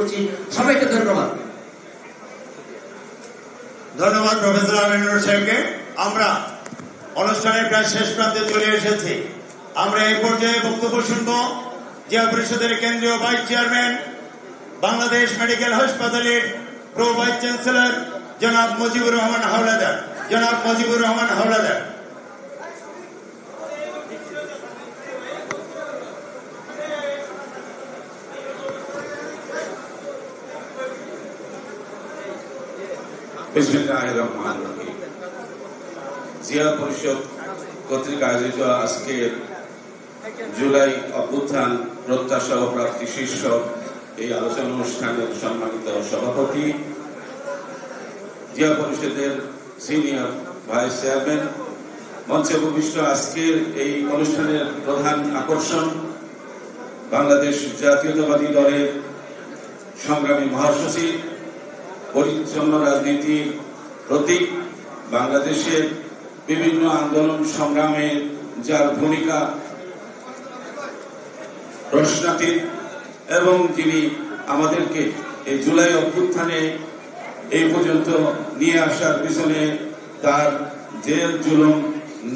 করছি। সবাইকে ধন্যবাদ। ধন্যবাদ প্রফেসর আমিনুর সাহেবকে। আমরা অনুষ্ঠানের প্রায় শেষ প্রান্তে চলে এসেছি। আমরা এই পর্যায়ে বক্তব্য শুনব জিয়া পরিষদের কেন্দ্রীয় ভাইস চেয়ারম্যান, বাংলাদেশ মেডিকেল হাসপাতালের প্রো ভাইস চ্যান্সেলর জনাব মুজিবুর রহমান হাওলাদার। জনাব মুজিবুর রহমান হাওলাদার। জিয়া পরিষদ কর্তৃক আয়োজিত আজকের জুলাই অভ্যুত্থান প্রত্যাশা ও প্রাপ্তি শীর্ষক এই আলোচনা অনুষ্ঠানের সম্মানিত সভাপতি, জিয়া পরিষদের সিনিয়র ভাইস চেয়ারম্যান, মঞ্চে উপবিষ্ট আজকের এই অনুষ্ঠানের প্রধান আকর্ষণ বাংলাদেশ জাতীয়তাবাদী দলের সংগ্রামী মহাসচিব, পরিচ্ছন্ন রাজনীতির প্রতীক, বাংলাদেশের বিভিন্ন আন্দোলন সংগ্রামে যার ভূমিকা প্রশ্নাতীত এবং যিনি আমাদেরকে এই জুলাই অভ্যুত্থানে এই পর্যন্ত নিয়ে আসার পিছনে তার জেল জুলুম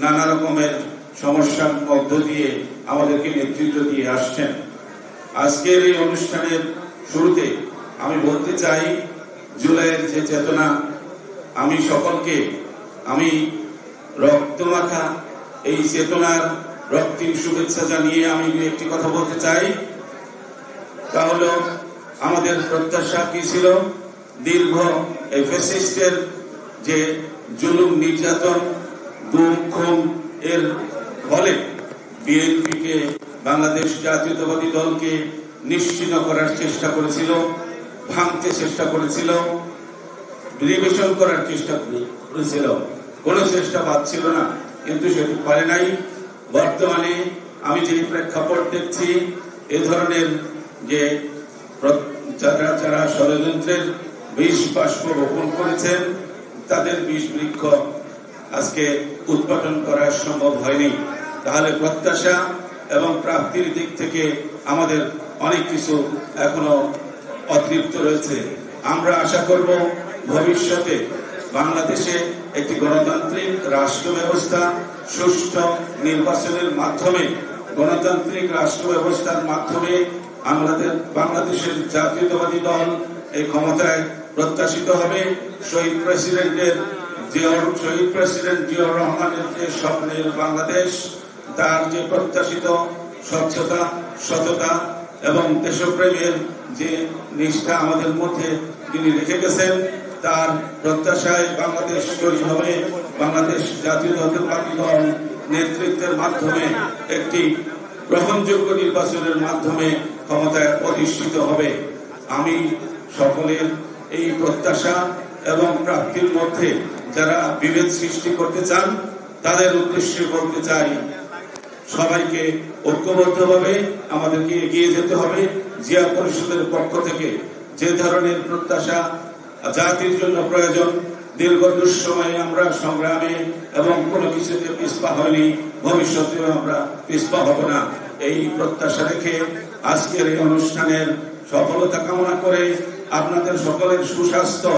নানা রকমের সমস্যার মধ্য দিয়ে আমাদেরকে নেতৃত্ব দিয়ে আসছেন। আজকের এই অনুষ্ঠানের শুরুতে আমি বলতে চাই, জুলাইয়ের যে চেতনা, আমি সকলকে আমি রক্তমাখা এই চেতনার রক্তিম শুভেচ্ছা জানিয়ে আমি একটি কথা বলতে চাই। তা হলো, আমাদের প্রত্যাশা কি ছিল? দীর্ঘ এই ফ্যাসিস্টের যে জুলুম নির্যাতন গুম খুন এর ফলে বিএনপিকে, বাংলাদেশ জাতীয়তাবাদী দলকে নিশ্চিহ্ন করার চেষ্টা করেছিল, ভাঙতে চেষ্টা করেছিল, রিভিশন করার চেষ্টা করেছিল, কোন চেষ্টা বাদ ছিল না, কিন্তু সেটি পারে নাই। বর্তমানে আমি যে প্রেক্ষাপট দেখছি, এ ধরনের যে যারা ষড়যন্ত্রের বিষ বাষ্প বপন করেছেন, তাদের বিষ বৃক্ষ আজকে উৎপাদন করা সম্ভব হয়নি। তাহলে প্রত্যাশা এবং প্রাপ্তির দিক থেকে আমাদের অনেক কিছু এখনো অতৃপ্ত রয়েছে। আমরা আশা করব ভবিষ্যতে বাংলাদেশে একটি গণতান্ত্রিক রাষ্ট্র ব্যবস্থা, সুষ্ঠু নির্বাচনের মাধ্যমে, গণতান্ত্রিক রাষ্ট্র ব্যবস্থার মাধ্যমে বাংলাদেশের জাতীয়তাবাদী দল এই ক্ষমতায় প্রত্যাশিত হবে। শহীদ প্রেসিডেন্ট জিয়াউর রহমানের যে স্বপ্নের বাংলাদেশ, তার যে প্রত্যাশিত স্বচ্ছতা, সততা এবং দেশপ্রেমের যে নিষ্ঠা আমাদের মধ্যে তিনি রেখে গেছেন, তার প্রত্যাশায় বাংলাদেশ তৈরি হবে। বাংলাদেশ জাতীয়তাবাদী দল নেতৃত্বের মাধ্যমে একটি গ্রহণযোগ্য নির্বাচনের মাধ্যমে ক্ষমতায় অধিষ্ঠিত হবে। আমি সকলের এই প্রত্যাশা এবং প্রাপ্তির মধ্যে যারা বিভেদ সৃষ্টি করতে চান, তাদের উদ্দেশ্যে বলতে চাই, সবাইকে ঐক্যবদ্ধভাবে আমাদেরকে এগিয়ে যেতে হবে। জিয়া পরিষদের পক্ষ থেকে যে ধরনের প্রত্যাশা জাতির জন্য প্রয়োজন, দীর্ঘ দুঃসময়ে আমরা সংগ্রামে এবং কোনো কিছুতে পিছপা হয়নি, ভবিষ্যতেও আমরা পিছপা হব না, এই প্রত্যাশা রেখে আজকের এই অনুষ্ঠানের সফলতা কামনা করে আপনাদের সকলের সুস্বাস্থ্য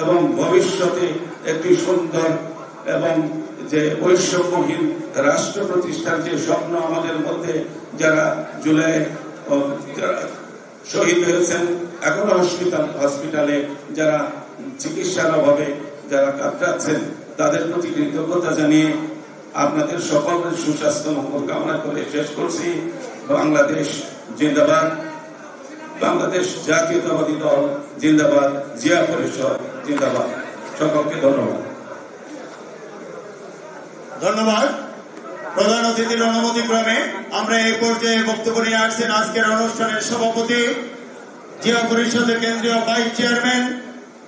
এবং ভবিষ্যতে একটি সুন্দর এবং যে বৈষম্যহীন রাষ্ট্র প্রতিষ্ঠার যে স্বপ্ন আমাদের মধ্যে যারা জুলাই শহীদ হয়েছেন, এখনো হসপিটালে যারা চিকিৎসার অভাবে যারা কাতরাচ্ছেন, তাদের প্রতি কৃতজ্ঞতা জানিয়ে আপনাদের সকলের সুস্বাস্থ্য মঙ্গল কামনা করে শেষ করছি। বাংলাদেশ জিন্দাবাদ, বাংলাদেশ জাতীয়তাবাদী দল জিন্দাবাদ, জিয়া পরিষদ জিন্দাবাদ। সকলকে ধন্যবাদ। ধন্যবাদ। প্রধান অতিথির অনুমতি ক্রমে আমরা এই পর্যায়ে বক্তব্য নিয়ে আসছেন আজকের অনুষ্ঠানের সভাপতি, জিয়া পরিষদের কেন্দ্রীয় ভাইস চেয়ারম্যান,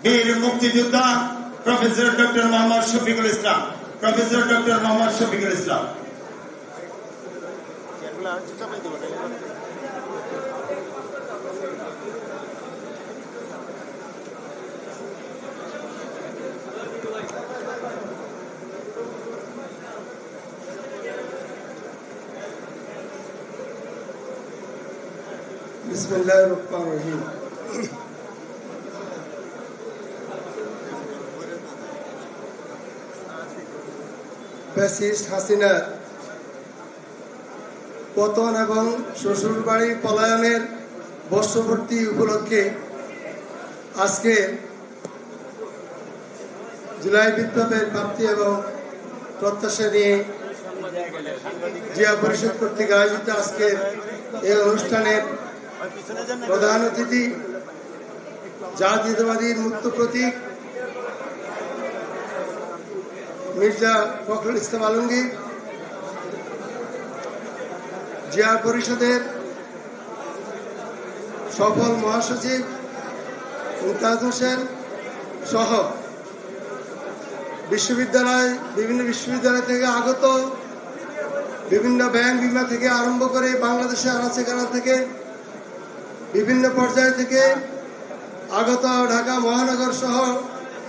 বীর মুক্তিযোদ্ধা professor doctor Mohammad Shafiqul Islam. Professor doctor Mohammad Shafiqul Islam. बिस्मिल्लाहिर्रहमानिर्रहीम। ফ্যাসিস্ট হাসিনার পতন এবং শ্বশুরবাড়ি পলায়নের বর্ষপূর্তি উপলক্ষে আজকে জুলাই বিপ্লবের প্রাপ্তি এবং প্রত্যাশা নিয়ে জিয়া পরিষদ কর্তৃক আয়োজিত আজকের এই অনুষ্ঠানের প্রধান অতিথি জাতীয়তাবাদীর মুক্ত প্রতীক মির্জা ফখরুল ইসলাম আলমগীর, জিয়া পরিষদের সফল মহাসচিব মুমতাজ হোসেন সহ বিভিন্ন বিশ্ববিদ্যালয় থেকে আগত বিভিন্ন ব্যাংক বিমা থেকে আরম্ভ করে বাংলাদেশের আনাচে-কানা থেকে বিভিন্ন পর্যায় থেকে আগত ঢাকা মহানগর সহ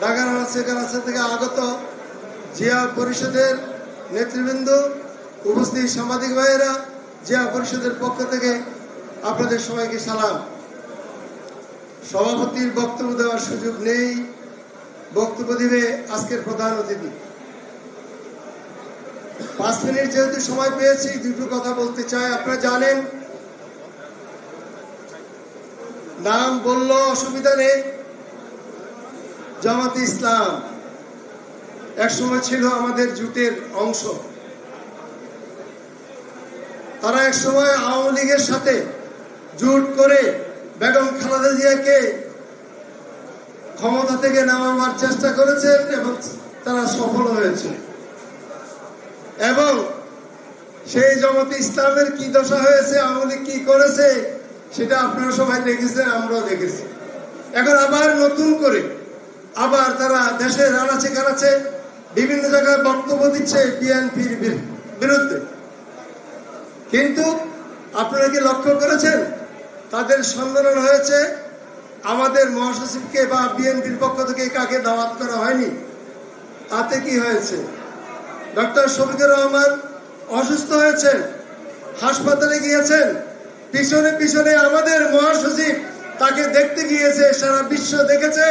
ঢাকার আনাচে-কানা থেকে আগত জিয়া পরিষদের নেতৃবৃন্দ, উপস্থিত সাংবাদিক ভাইয়েরা, জিয়া পরিষদের পক্ষ থেকে আপনাদের সবাইকে সালাম। সভাপতির বক্তব্য দেওয়ার সুযোগ নেই, বক্তব্য দিবে আজকের প্রধান অতিথি। 5 মিনিট যেহেতু সময় পেয়েছি, দুটো কথা বলতে চাই। আপনারা জানেন, নাম বলল অসুবিধা নেই, জামাতে ইসলাম একসময় ছিল আমাদের জোটের অংশ। তারা একসময় আওয়ামী লীগের সাথে জোট করে বেগম খালেদা জিয়াকে ক্ষমতা থেকে নামাবার চেষ্টা করেছেন এবং তারা সফল হয়েছে। এবং সেই জামাতে ইসলামের কি দশা হয়েছে, আওয়ামী লীগ কি করেছে, সেটা আপনারা সবাই দেখেছেন, আমরাও দেখেছি। এখন আবার নতুন করে আবার তারা দেশের আনাচে কানাচে বিভিন্ন জায়গায় বক্তব্য দিচ্ছে বিএনপির বিরুদ্ধে। কিন্তু আপনারা কি লক্ষ্য করেছেন, তাদের সম্মেলন হয়েছে, আমাদের মহাসচিবকে বা বিএনপির পক্ষ থেকে কাকে দাওয়াত করা হয়নি। তাতে কি হয়েছে? ডক্টর শফিকুর রহমান অসুস্থ হয়েছেন, হাসপাতালে গিয়েছেন, পিছনে পিছনে আমাদের মহাসচিব তাকে দেখতে গিয়েছে, সারা বিশ্ব দেখেছে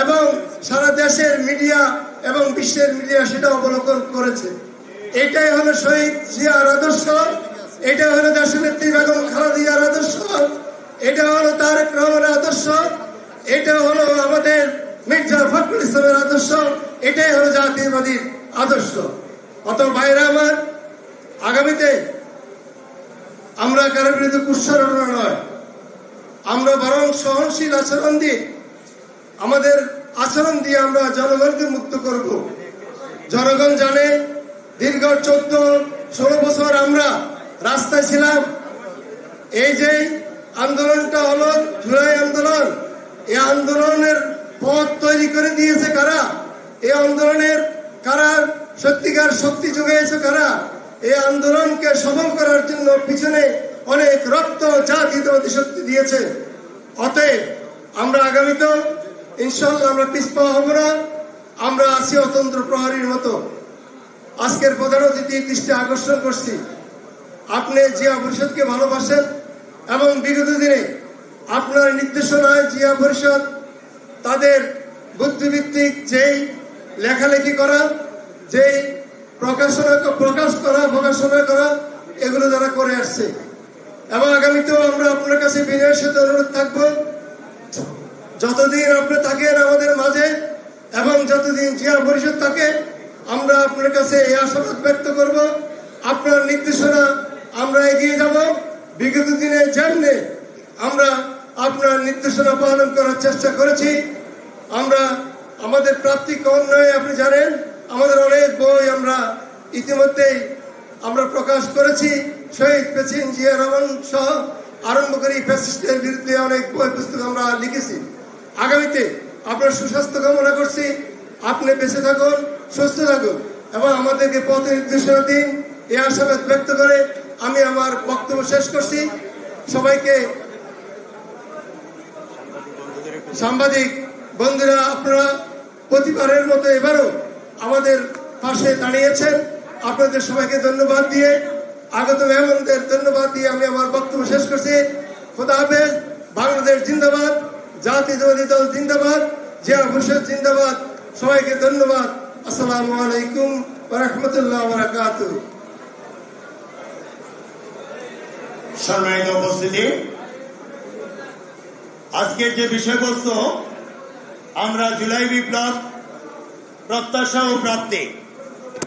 এবং সারা দেশের মিডিয়া এবং বিশ্বের মিডিয়া সেটা অবলোকন করেছে। এটাই হলো শহীদ জিয়ার আদর্শ, এটা হলো দেশনেত্রী বেগম খালেদা জিয়ার আদর্শ, এটা হলো তারেক রহমানের আদর্শ, এটা হলো আমাদের মির্জা ফখরুল ইসলামের আদর্শ, এটাই হলো জাতীয়বাদীর আদর্শ। অত ভাইরা আমার, আগামীতে আমরা কারোর বিরুদ্ধে কুৎসারণা নয়, আমরা বরং সহনশীল আচরণ দিয়ে, আমাদের আচরণ দিয়ে আমরা জনগণকে মুক্ত করব। জনগণ জানে দীর্ঘ 14-16 বছর আমরা রাস্তায় ছিলাম। এই যে আন্দোলনটা হলো জুলাই আন্দোলন, এই আন্দোলনের পথ তৈরি করে দিয়েছে কারা? এই আন্দোলনের কারা সত্যিকার শক্তি যোগাইছে কারা? এই আন্দোলনকে সফল করার জন্য পিছনে অনেক রক্ত জাতীয়তাবাদী শক্তি দিয়েছে। অতএব আমরা আগামীতেও ইনশাল্লাহ আমরা পিছপা হব না, আমরা আছি অতন্ত্র প্রহরীর মতো। আজকের প্রধান অতিথির দৃষ্টি আকর্ষণ করছি, আপনি জিয়া পরিষদকে ভালোবাসেন এবং বিগত দিনে আপনার নির্দেশনায় জিয়া পরিষদ তাদের বুদ্ধিভিত্তিক যেই লেখালেখি করা, যেই প্রকাশনা করা এগুলো যারা করে আসছে এবং আগামীতেও আমরা আপনার কাছে বিনয়ের সাথে অনুরোধ থাকবো, যতদিন আপনি থাকেন আমাদের মাঝে এবং যতদিন জিয়া পরিষদ থাকে, আমরা আপনার কাছে এই আশাবাদ ব্যক্ত করব, আপনার নির্দেশনা আমরা এগিয়ে যাব। বিগত দিনে যেমনি আমরা আপনার নির্দেশনা পালন করার চেষ্টা করেছি, আমরা আমাদের প্রাপ্তি কম নয়, আপনি জানেন আমাদের অনেক বই আমরা ইতিমধ্যেই আমরা প্রকাশ করেছি। শহীদ প্রেসিডেন্ট জিয়া রহমান সহ আরম্ভ করে ফ্যাসিস্টের বিরুদ্ধে অনেক বই পুস্তক আমরা লিখেছি। আগামীতে আপনার সুস্বাস্থ্য কামনা করছি, আপনি বেঁচে থাকুন, সুস্থ থাকুন এবং আমাদেরকে পথ নির্দেশনা দিন, এই আশাবাদ ব্যক্ত করে আমি আমার বক্তব্য শেষ করছি। সবাইকে, সাংবাদিক বন্ধুরা, আপনারা প্রতিবারের মতো এবারও আমাদের পাশে দাঁড়িয়েছেন, আপনাদের সবাইকে ধন্যবাদ দিয়ে, আগত মেহমানদের ধন্যবাদ দিয়ে আমি আমার বক্তব্য শেষ করছি। খোদা হাফেজ। বাংলাদেশ জিন্দাবাদ, জাতীয়তাবাদী দল জিন্দাবাদ, জিয়া পরিষদ জিন্দাবাদ। সবাইকে ধন্যবাদ। আসসালামু আলাইকুম ওয়া রাহমাতুল্লাহি ওয়া বারাকাতুহু। সম্মানিত উপস্থিতি, আজকের যে বিষয়বস্তু, আমরা জুলাই বিপ্লব প্রত্যাশা ও প্রাপ্তি,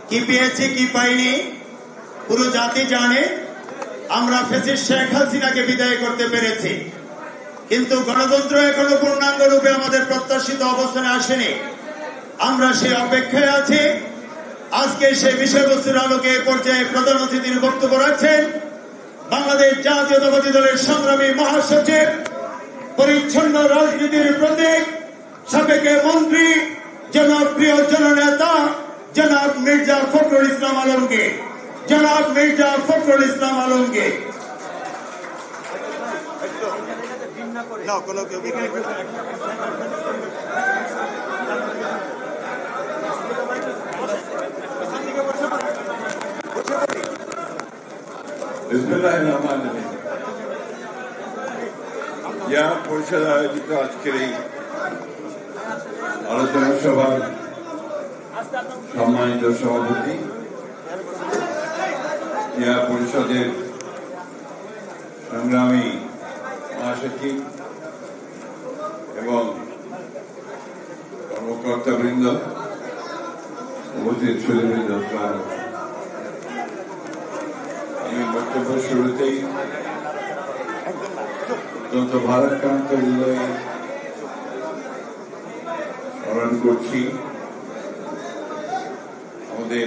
কি পেয়েছি কি পাইনি পুরো জাতি জানে। আমরা ফ্যাসিস্ট শেখ হাসিনাকে বিদায় করতে পেরেছি, কিন্তু গণতন্ত্র এখনো পূর্ণাঙ্গ রূপে আমাদের প্রত্যাশিত অবস্থানে আসেনি। আমরা সেই অপেক্ষায় আছি। আজকে সেই বিষয়বস্তুর আলোকে এ পর্যায়ে প্রধান অতিথির বক্তব্য রাখছেন বাংলাদেশ জাতীয়তাবাদী দলের সংগ্রামী মহাসচিব, পরিচ্ছন্ন রাজনীতির প্রতীক, সাবেক মন্ত্রী, জনপ্রিয় জননেতা জনাব মির্জা ফখরুল ইসলাম আলমগীর। জনাব মির্জা ফখরুল ইসলাম আলমগীর। পরিষদ আয়োজিত আজকের এই আলোচনা সভার সম্মানিত সভাপতি, জিয়া পরিষদের সংগ্রামী মহাসচিব এবং কর্মকর্তাবৃন্দ, উপস্থিত সুধীবৃন্দ, আমি বক্তব্য শুরুতেই অত্যন্ত ভারাক্রান্ত হৃদয়ে স্মরণ করছি আমাদের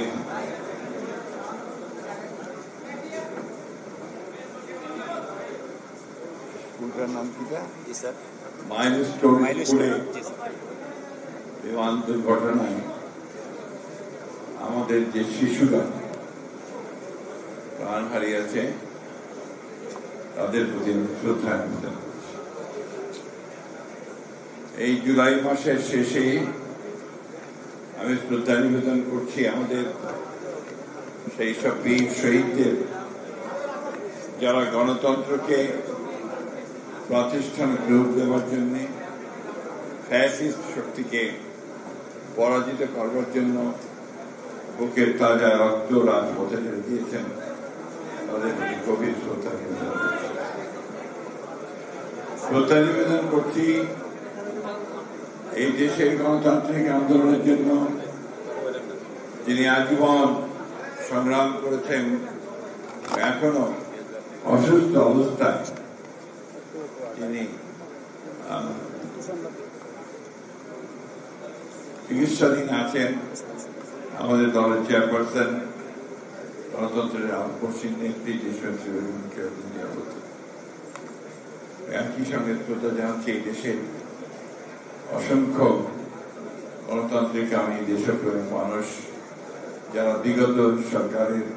স্কুলটার নাম কি? মাইলস্টোন স্কুলে বিমান দুর্ঘটনায় আমাদের যে শিশুরা প্রাণ হারিয়েছে তাদের প্রতি শ্রদ্ধা নিবেদন করছি। এই জুলাই মাসের শেষে আমি শ্রদ্ধা নিবেদন করছি আমাদের সেই সব বীর শহীদদের, যারা গণতন্ত্রকে প্রাতিষ্ঠানিক রূপ দেওয়ার জন্য, ফ্যাসিস্ট শক্তিকে পরাজিত করবার জন্য বুকের তাজা রক্ত রাজপথে ঢেলে দিয়েছেন। তাদের প্রতি গভীর শ্রদ্ধা নিবেদন করছি। শ্রদ্ধা নিবেদন করছি এই দেশের গণতান্ত্রিক আন্দোলনের জন্য যিনি আজীবন সংগ্রাম করেছেন, এখনো অসুস্থ অবস্থায় যিনি চিকিৎসাধীন আছেন, আমাদের দলের চেয়ারপারসন, গণতন্ত্রের আপসীন নেত্রী দেশনেত্রী একই সঙ্গে শ্রদ্ধা জানাচ্ছি এই দেশের অসংখ্য গণতান্ত্রিক আমি দেশপ্রেমিক মানুষ, যারা বিগত সরকারের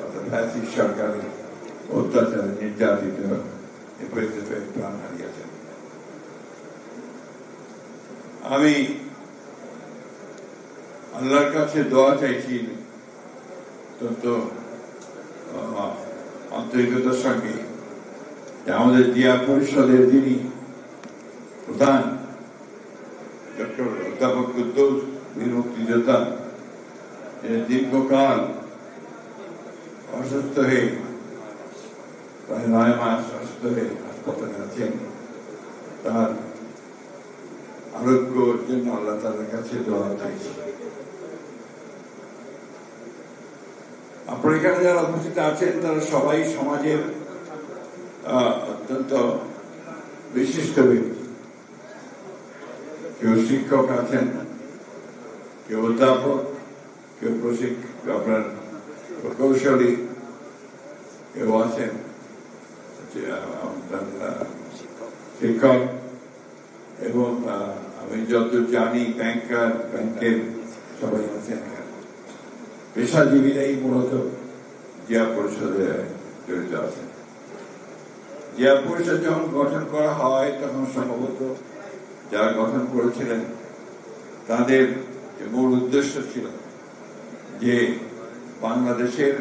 অর্থাৎ ফ্যাসিস্ট সরকারের অত্যাচারে নির্যাতিত প্রাণ হারিয়েছেন। আমি আল্লাহর কাছে দোয়া চাইছি অত্যন্ত আন্তরিকতার সঙ্গে, যে আমাদের জিয়া পরিষদের যিনি প্রধান ডক্টর অধ্যাপক কুদ্দুস, বীর মুক্তিযোদ্ধা, দীর্ঘকাল অসুস্থ হয়ে প্রায় 9 মাস অসুস্থ হয়ে হাসপাতালে আছেন, তার আরোগ্যের জন্য আল্লাহ তাআলার কাছে দোয়া চাইছি। আপনার এখানে যারা উপস্থিত আছেন তারা সবাই সমাজের অত্যন্ত বিশিষ্ট ব্যক্তি। কেউ শিক্ষক আছেন, কেউ অধ্যাপক, কেউ আপনার প্রকৌশলী, কেউ আছেন শিক্ষক, এবং আমি যত জানি ব্যাংকের সবাই আছেন। পেশাজীবীরাই মূলত জিয়া পরিষদে জড়িত আছেন। জিয়া পরিষদ যখন গঠন করা হয় তখন সম্ভবত যারা গঠন করেছিলেন তাদের মূল উদ্দেশ্য ছিল যে বাংলাদেশের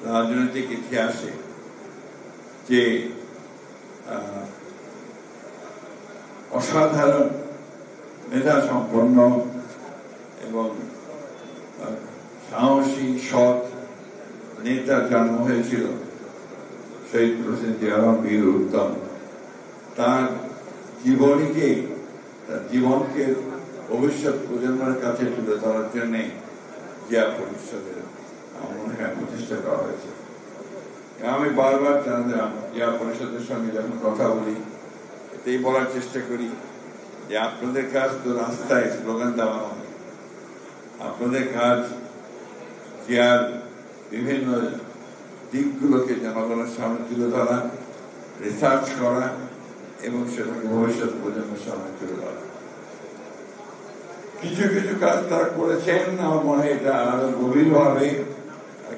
রাজনৈতিক ইতিহাসে যে অসাধারণ মেধা সম্পন্ন এবং সাহসী সৎ নেতার জন্ম হয়েছিল শহীদ প্রেসিডেন্ট জিয়াউর বীর উত্তম। তার জীবনকে ভবিষ্যৎ প্রজন্মের কাছে তুলে ধরার জন্য জিয়া পরিষদের আমার মনে হয় প্রতিষ্ঠা করা হয়েছে। আমি বারবার জানালাম জিয়া পরিষদের সঙ্গে যখন কথা বলি এটাই বলার চেষ্টা করি যে আপনাদের কাজ তো রাস্তায় স্লোগান দেওয়া নয়, আপনাদের কাজ জিয়ার বিভিন্ন দিকগুলোকে জনগণের সামনে তুলে ধরা, রিসার্চ করা এবং সেটাকে ভবিষ্যৎ প্রজন্মের সামনে তুলে ধরা। কিছু কিছু কাজ তারা করেছেন, আমার মনে হয় এটা আরো গভীরভাবে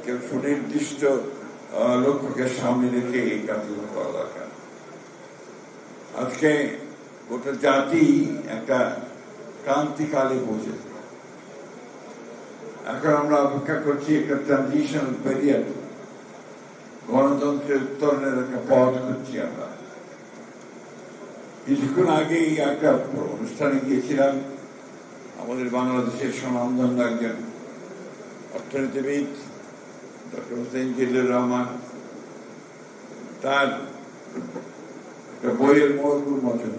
কেউ সুনির্দিষ্ট লক্ষ্যকে সামনে রেখে এই কাজগুলো করা দরকার। আজকে গোটা জাতি একটা ক্রান্তিকালে পৌঁছেছে। এখন আমরা অপেক্ষা করছি একটা ট্রানজিশন পিরিয়ড, গণতন্ত্রের উত্তরণের একটা পথ খুঁজছি আমরা। কিছুক্ষণ আগেই একটা অনুষ্ঠানে গিয়েছিলাম, আমাদের বাংলাদেশের স্বনামধন্য একজন অর্থনীতিবিদ ডক্টর হোসেন জিল্লুর রহমান, তার একটা বইয়ের মরকুর মতন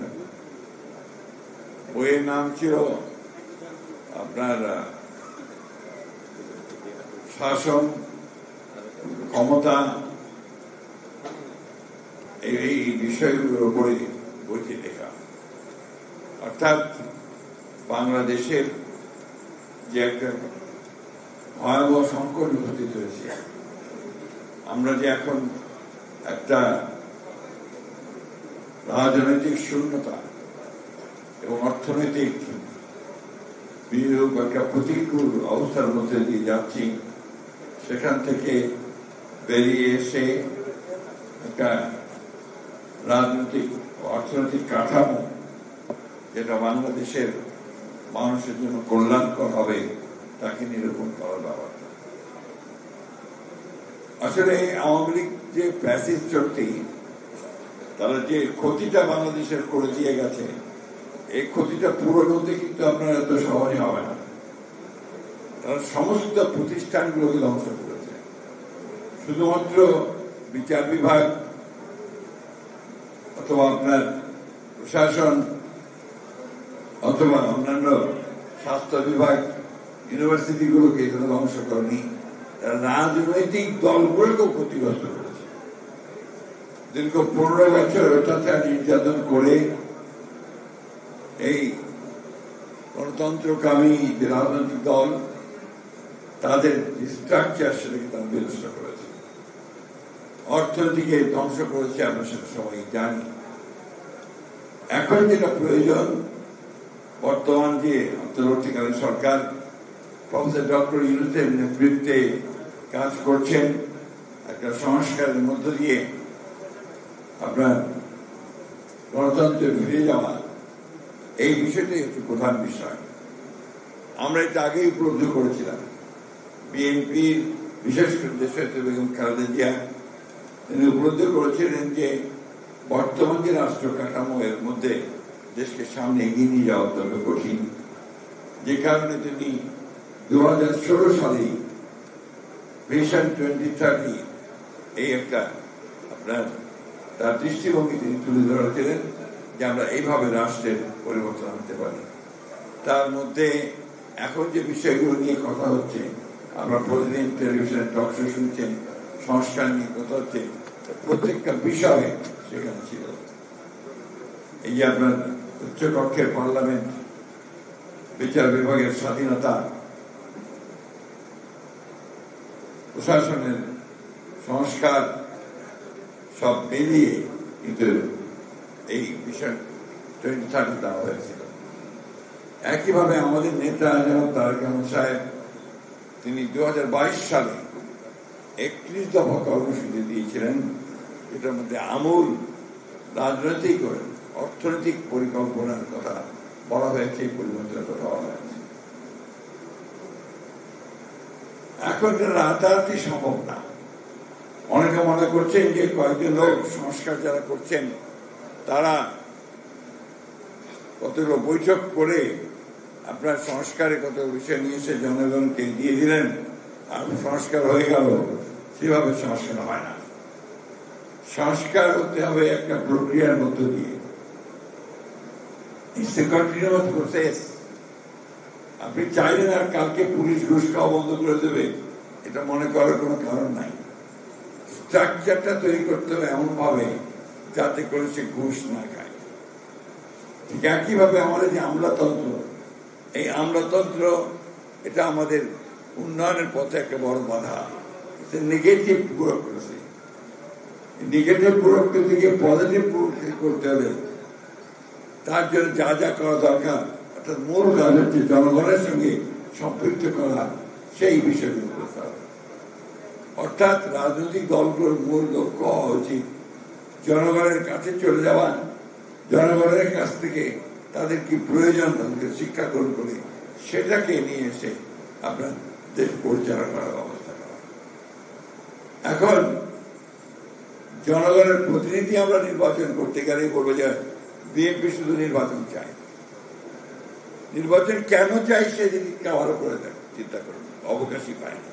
বইয়ের নাম ছিল আপনার শাসন, ক্ষমতা, এই বিষয়গুলোর উপরে বইটি লেখা। অর্থাৎ বাংলাদেশের যে একটা ভয়াবহ সংকট উপস্থিত হয়েছে, আমরা যে এখন একটা রাজনৈতিক শূন্যতা এবং অর্থনৈতিক বিরূপ একটা প্রতিকূল অবস্থার মধ্যে দিয়ে যাচ্ছি, সেখান থেকে বেরিয়ে এসে একটা রাজনৈতিক অর্থনৈতিক কাঠামো যেটা বাংলাদেশের মানুষের জন্য কল্যাণকর হবে তাকে নিরূপণ করার ব্যাপারটা। আসলে আওয়ামী লীগ যে প্যাসিভ শক্তি, তারা যে ক্ষতিটা বাংলাদেশের করে দিয়ে গেছে, এই ক্ষতিটা পূরণ হতে কিন্তু আপনার এত সহজে হবে না। তারা সমস্ত প্রতিষ্ঠানগুলোকে ধ্বংস করেছে। শুধুমাত্র বিচার বিভাগ অথবা আপনার প্রশাসন অথবা অন্যান্য স্বাস্থ্য বিভাগ, ইউনিভার্সিটিগুলোকে এখানে ধ্বংস করেনি, তারা রাজনৈতিক দলগুলোকেও ক্ষতিগ্রস্ত করেছে। দীর্ঘ 15 বছর অত্যাচার নির্যাতন করে এই গণতন্ত্রকামী যে রাজনৈতিক দল, তাদের স্ট্রাকচার সেটাকে তারা বিনষ্ট করেছে, অর্থনীতিকে ধ্বংস করেছে। আমরা সেটা সবাই জানি। এখন যেটা প্রয়োজন, বর্তমান যে অন্তর্বর্তীকালীন সরকার প্রফেসর ডক্টর ইউনূসের নেতৃত্বে কাজ করছেন, একটা সংস্কারের মধ্য দিয়ে আপনার গণতন্ত্রে ফিরে যাওয়া, এই বিষয়টাই একটি প্রধান বিষয়। আমরা এটা আগেই উপলব্ধি করেছিলাম। বিএনপির বিশেষ করে দেশনেত্রী বেগম খালেদা জিয়া তিনি উপলব্ধি করেছিলেন যে বর্তমান যে রাষ্ট্র কাঠামো এর মধ্যে দেশকে সামনে এগিয়ে নিয়ে যাওয়া অত্যন্ত কঠিন, যে কারণে তিনি 2016 সালেই ভিশন 2030 এই একটা আপনার তার দৃষ্টিভঙ্গি তিনি তুলে ধরেছিলেন যে আমরা এইভাবে রাষ্ট্রের পরিবর্তন আনতে পারি। তার মধ্যে এখন যে বিষয়গুলো নিয়ে কথা হচ্ছে, আমরা প্রতিদিন টেলিভিশনে টক শো শুনছেন, সংস্কার নিয়ে কথা হচ্ছে, প্রত্যেকটা বিষয় সেখানে ছিল। এই যে আপনার উচ্চকক্ষের পার্লামেন্ট, বিচার বিভাগের স্বাধীনতা, প্রশাসনের সংস্কার, সব মিলিয়ে কিন্তু এই বিষয় 2030 দেওয়া হয়েছিল। একইভাবে আমাদের নেতা জনাব তারেক রহমান সাহেব তিনি 2022 সালে 31 দফা কর্মসূচি দিয়েছিলেন, এটার মধ্যে আমূল রাজনৈতিক ও অর্থনৈতিক পরিকল্পনার কথা বলা হয়েছে, পরিবর্তনের কথা বলা হয়েছে। এখন রাতারাতি সম্ভব না। অনেকে মনে করছেন যে কয়েকজন লোক সংস্কার যারা করছেন তারা কতগুলো বৈঠক করে আপনার সংস্কারে কত বিষয় নিয়ে এসে জনগণকে দিয়ে দিলেন, আর সংস্কার হয়ে গেল, সেভাবে সংস্কার হয় না। সংস্কার হতে হবে একটা প্রক্রিয়ার মধ্য দিয়ে। It's a continuous process. আপনি চাইলেন আর কালকে পুলিশ ঘুষ খাওয়া বন্ধ করে দেবে, এটা মনে করার কোনো কারণ নাই। স্ট্রাকচারটা তৈরি করতে হবে এমন ভাবে যাতে করে সে ঘুষ না খায়। ঠিক একইভাবে আমাদের যে আমলাতন্ত্র, এই আমলাতন্ত্র এটা আমাদের উন্নয়নের পথে একটা বড় বাধা। Negative bureaucracy. নেগেটিভ ব্যুরোক্রেসিকে পজিটিভ ব্যুরোক্রেসি করতে হবে। তার জন্য যা যা করা দরকার, অর্থাৎ মূল কাজ হচ্ছে জনগণের সঙ্গে সম্পৃক্ত করা, সেই বিষয়গুলো করতে হবে। অর্থাৎ রাজনৈতিক দলগুলোর মূল লক্ষ্য হওয়া উচিত জনগণের কাছে চলে যাওয়া, জনগণের কাছ থেকে তাদের কি প্রয়োজন তাদেরকে শিক্ষা গ্রহণ করে সেটাকে নিয়ে এসে আপনার দেশ পরিচালনা করার ব্যবস্থা করা। এখন জনগণের প্রতিনিধি আমরা নির্বাচন করতে গেলে বলবো যে বিএনপি শুধু নির্বাচন চায়। নির্বাচন কেন চাই সেদিকে ভালো করে চিন্তা করুন, অবকাশই পায় না।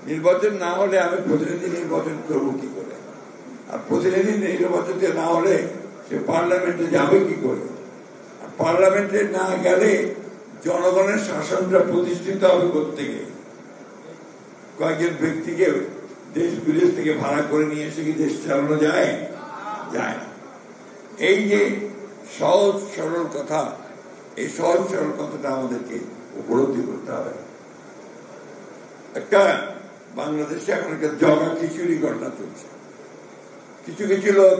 নির্বাচন না হলে আমি প্রতিনিধি নির্বাচন করব কি করে? আর প্রতিনিধি নির্বাচনে না হলে সে পার্লামেন্টে যাবে কি করে? আর পার্লামেন্টে না গেলে জনগণের শাসনটা প্রতিষ্ঠিত হবে কোত্থেকে? কয়েকজন ব্যক্তিকে দেশ বিদেশ থেকে ভাড়া করে নিয়ে এসে কি দেশ চালানো যায়? যায় না। এই যে সহজ সরল কথা, এই সহজ সরল কথাটা আমাদেরকে উপলব্ধি করতে হবে। একটা বাংলাদেশে এখন একটা জগা খিচুড়ি ঘটনা চলছে। কিছু কিছু লোক,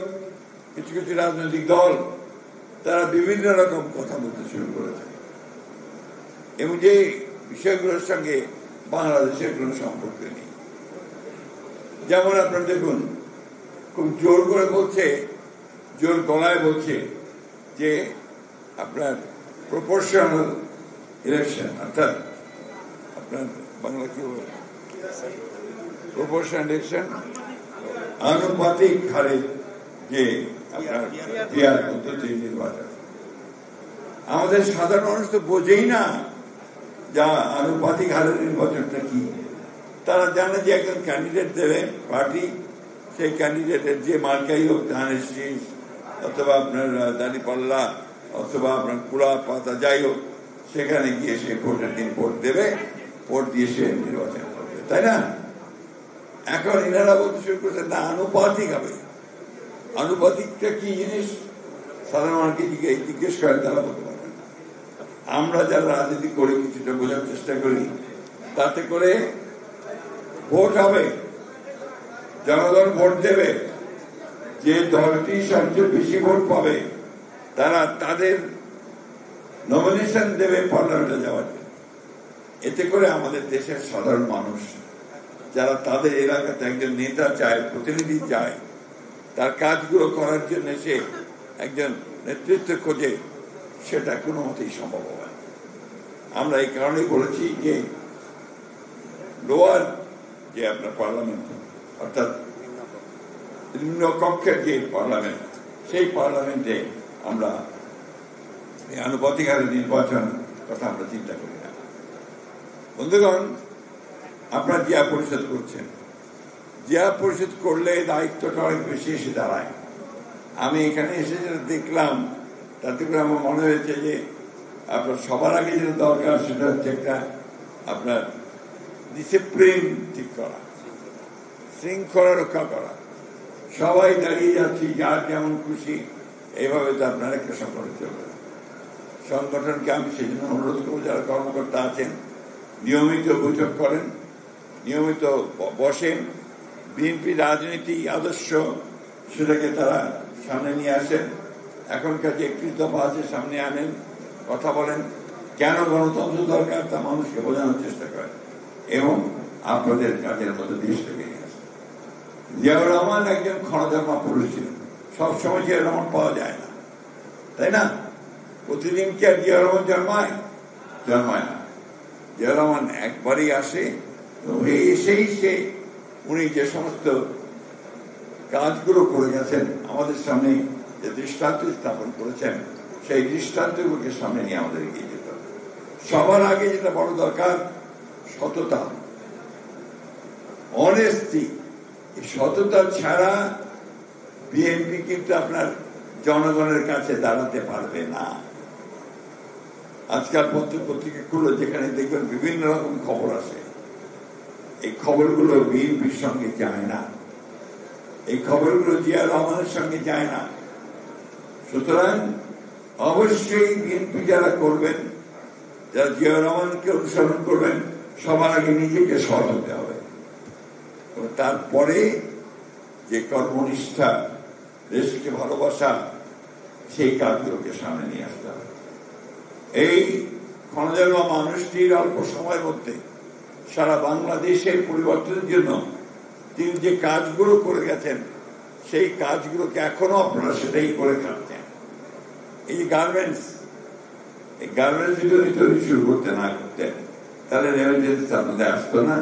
কিছু কিছু রাজনৈতিক দল, তারা বিভিন্ন রকম কথা বলতে শুরু করেছে এবং যে বিষয়গুলোর সঙ্গে বাংলাদেশের কোনো সম্পর্ক নেই। যেমন আপনার দেখুন, খুব জোর করে বলছে, জোর গলায় বলছে যে আপনার প্রপোর্শনাল ইলেকশন, অর্থাৎ আপনার বাংলা কি প্রপোর্শনাল ইলেকশন, আনুপাতিক হারে যে আপনার পিয়ার পদ্ধতি নির্বাচন। আমাদের সাধারণ মানুষ তো বোঝেই না যা আনুপাতিক হারের নির্বাচনটা কি। তারা জানে যে একজন ক্যান্ডিডেট দেবে পার্টি, সেই ক্যান্ডিডেটের যে মার্কাই হোক, ধানের শীষ অথবা আপনার দাঁড়িপাল্লা অথবা আপনার কুড়া পাতা যাই হোক, সেখানে গিয়ে সে ভোটের দিন ভোট দেবে, ভোট দিয়ে সে নির্বাচন করবে, তাই না? এখন এনারা বলতে শুরু করছে না, আনুপাতিক হবে। আনুপাতিকটা কি জিনিস সাধারণ মানুষকে জিজ্ঞেস করেন, তারা বলতে পারবেন না। আমরা যারা রাজনীতি করে কিছুটা বোঝার চেষ্টা করি, তাতে করে ভোট হবে, জনগণ ভোট দেবে, যে দলটি সবচেয়ে বেশি ভোট পাবে তারা তাদের নমিনেশন দেবে পার্লামেন্টে যাওয়ার জন্য। এতে করে আমাদের দেশের সাধারণ মানুষ যারা তাদের এলাকাতে একজন নেতা চায়, প্রতিনিধি চায়, তার কাজগুলো করার জন্য সে একজন নেতৃত্ব খোঁজে, সেটা কোনো মতেই সম্ভব হবে না। আমরা এই কারণেই বলেছি যে লোয়ার যে আপনার পার্লামেন্ট, অর্থাৎ নিম্ন কক্ষের যে পার্লামেন্ট, সেই পার্লামেন্টে আমরা আনুপাতিক হারে নির্বাচন কথা আমরা চিন্তা করি না। বন্ধুগণ, আপনারা জিয়া পরিষদ করছেন, জিয়া পরিষদ করলে দায়িত্বটা অনেক বেশি এসে দাঁড়ায়। আমি এখানে এসে যেটা দেখলাম, তাতে করে আমার মনে হয়েছে যে আপনার সবার আগে যেটা দরকার সেটা হচ্ছে একটা আপনার ডিসিপ্লিন ঠিক করা, শৃঙ্খলা রক্ষা করা। সবাই দাঁড়িয়ে যাচ্ছি যার যেমন খুশি, এইভাবে তো আপনার একটা সংগঠন চলবে না। সংগঠনকে আমি সেই জন্য অনুরোধ করবো, যারা কর্মকর্তা আছেন নিয়মিত বৈঠক করেন, নিয়মিত বসেন, বিএনপি রাজনীতি আদর্শ সেটাকে তারা সামনে নিয়ে আসেন। এখনকার যে 31 দফা আছে সামনে আনেন, কথা বলেন, কেন গণতন্ত্র দরকার তা মানুষকে বোঝানোর চেষ্টা করেন এবং আপনাদের কাজের মধ্যে দেশটাকে নিয়ে আসেন। জিয়াউর রহমান একজন ক্ষণজন্মা পুরুষ ছিলেন, সবসময় জিয়াউর রহমান পাওয়া যায় না, তাই না? প্রতিদিন কি আর জিয়াউর রহমান জন্মায়? জন্মায় না। জিয়াউর রহমান একবারই আসে, এসেই সে উনি যে সমস্ত কাজগুলো করে গেছেন, আমাদের সামনে যে দৃষ্টান্ত স্থাপন করেছেন, সেই দৃষ্টান্তগুলোকে সামনে নিয়ে আমাদের এগিয়ে যেতে হবে। সবার আগে যেটা বড় দরকার, সততা, অনেস্টি, সততা ছাড়া বিএনপি কিন্তু আপনার জনগণের কাছে দাঁড়াতে পারবে না। আজকাল পত্রিকাগুলো যেখানে দেখবেন বিভিন্ন রকম খবর আসে, এই খবরগুলো বিএনপির সঙ্গে যায় না, এই খবরগুলো জিয়া রহমানের সঙ্গে যায় না। সুতরাং অবশ্যই বিএনপি যারা করবেন, যারা জিয়া রহমানকে অনুসরণ করবেন, সবার আগে নিজেকে সৎ হতে হবে, তারপরে যে কর্মনিষ্ঠা, দেশকে ভালোবাসা, সেই কাজগুলোকে সামনে নিয়ে আসতে হবে। এই ক্ষণজন্মা মানুষটির অল্প সময়ের মধ্যে সারা বাংলাদেশের পরিবর্তনের জন্য তিনি যে কাজগুলো করে গেছেন, সেই কাজগুলোকে এখনো আপনারা সেটাই করে খাচ্ছেন। এই যে গার্মেন্টস, এই গার্মেন্টস যদি তৈরি শুরু করতে না করতেন, তাহলে রেমিটেন্স আপনাদের আসতো না,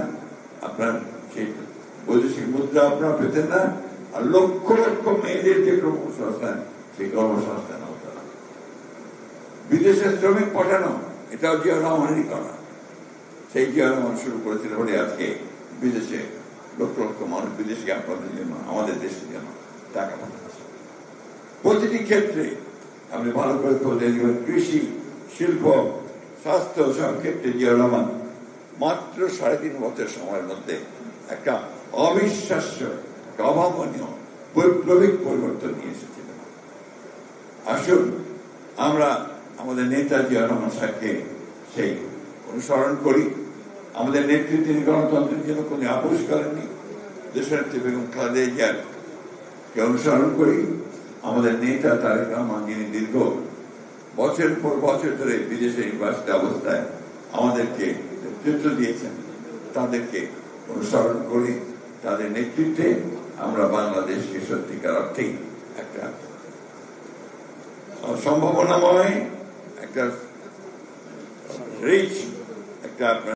আপনার সেই বৈদেশিক মুদ্রা আপনারা পেতেন না, আর লক্ষ লক্ষ মেয়েদের যে কর্মসংস্থান, সেই কর্মসংস্থান হতো না। বিদেশে শ্রমিক পাঠানো, এটাও জিয়া রহমানেরই করা। সেই জিয়া রহমান শুরু করেছিল বলে আজকে বিদেশে লক্ষ লক্ষ মানুষ বিদেশে আপনাদের জন্য, আমাদের দেশের জন্য টাকা পাঠাচ্ছে। প্রতিটি ক্ষেত্রে আপনি ভালো করে বলতে দেবেন, কৃষি, শিল্প, স্বাস্থ্য, সব ক্ষেত্রে জিয়া রহমান মাত্র 3.5 বছর সময়ের মধ্যে একটা অবিশ্বাস্য, অভাবনীয়, বৈপ্লবিক পরিবর্তন নিয়ে এসেছিলেন। আসুন আমরা আমাদের নেতা জিয়া রহমান সাহেবকে সেই অনুসরণ করি। আমাদের নেতৃত্বে তিনি গণতন্ত্রের জন্য কোনো আপোষ করেননি। দেশনেত্রী বেগম খালেদা জিয়াকে অনুসরণ করি। আমাদের নেতা তারেক রহমান, যিনি দীর্ঘ বছরের পর বছর ধরে বিদেশে নির্বাসিত অবস্থায় আমাদেরকে নেতৃত্ব দিয়েছেন, তাদেরকে অনুসরণ করি। তাদের নেতৃত্বে আমরা বাংলাদেশকে সত্যিকার অর্থেই একটা সম্ভাবনাময়, একটা রিচ, একটা